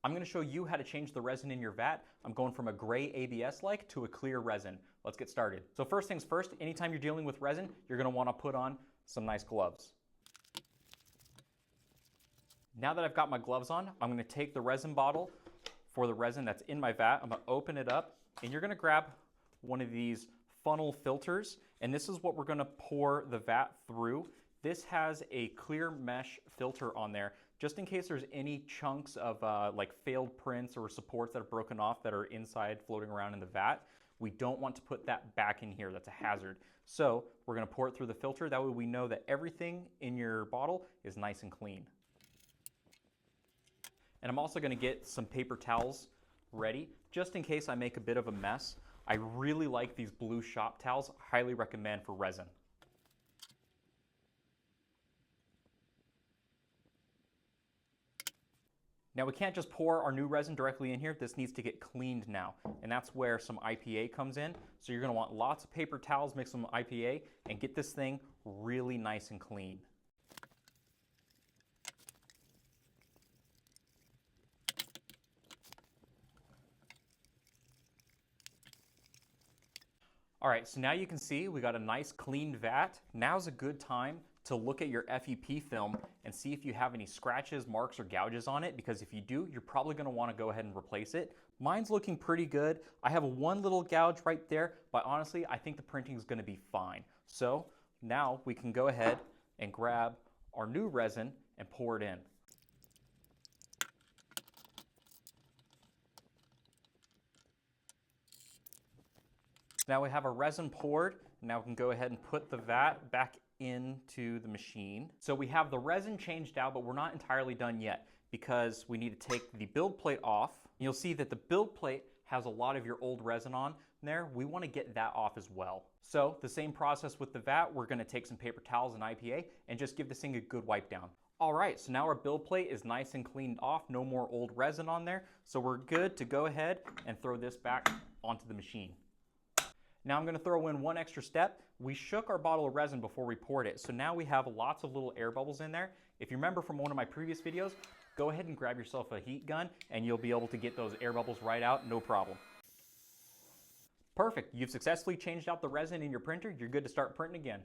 I'm going to show you how to change the resin in your vat. I'm going from a gray ABS-like to a clear resin. Let's get started. So first things first, anytime you're dealing with resin, you're going to want to put on some nice gloves. Now that I've got my gloves on, I'm going to take the resin bottle for the resin that's in my vat. I'm going to open it up, and you're going to grab one of these funnel filters, and this is what we're going to pour the vat through. This has a clear mesh filter on there, just in case there's any chunks of like failed prints or supports that have broken off that are inside floating around in the vat. We don't want to put that back in here. That's a hazard. So we're going to pour it through the filter. That way we know that everything in your bottle is nice and clean. And I'm also going to get some paper towels ready, just in case I make a bit of a mess. I really like these blue shop towels. Highly recommend for resin. Now we can't just pour our new resin directly in here. This needs to get cleaned now, and that's where some IPA comes in. So you're going to want lots of paper towels, mix some IPA, and get this thing really nice and clean. All right, so now you can see we got a nice clean vat. Now's a good time to look at your FEP film and see if you have any scratches, marks, or gouges on it, because if you do, you're probably going to want to go ahead and replace it. Mine's looking pretty good. I have one little gouge right there, but honestly, I think the printing is going to be fine. So now we can go ahead and grab our new resin and pour it in. Now we have our resin poured. Now we can go ahead and put the vat back into the machine. So we have the resin changed out, but we're not entirely done yet because we need to take the build plate off. You'll see that the build plate has a lot of your old resin on there. We want to get that off as well. So the same process with the vat, we're going to take some paper towels and IPA and just give this thing a good wipe down. All right, so now our build plate is nice and cleaned off, no more old resin on there. So we're good to go ahead and throw this back onto the machine. Now I'm going to throw in one extra step. We shook our bottle of resin before we poured it, so now we have lots of little air bubbles in there. If you remember from one of my previous videos, go ahead and grab yourself a heat gun and you'll be able to get those air bubbles right out, no problem. Perfect, you've successfully changed out the resin in your printer. You're good to start printing again.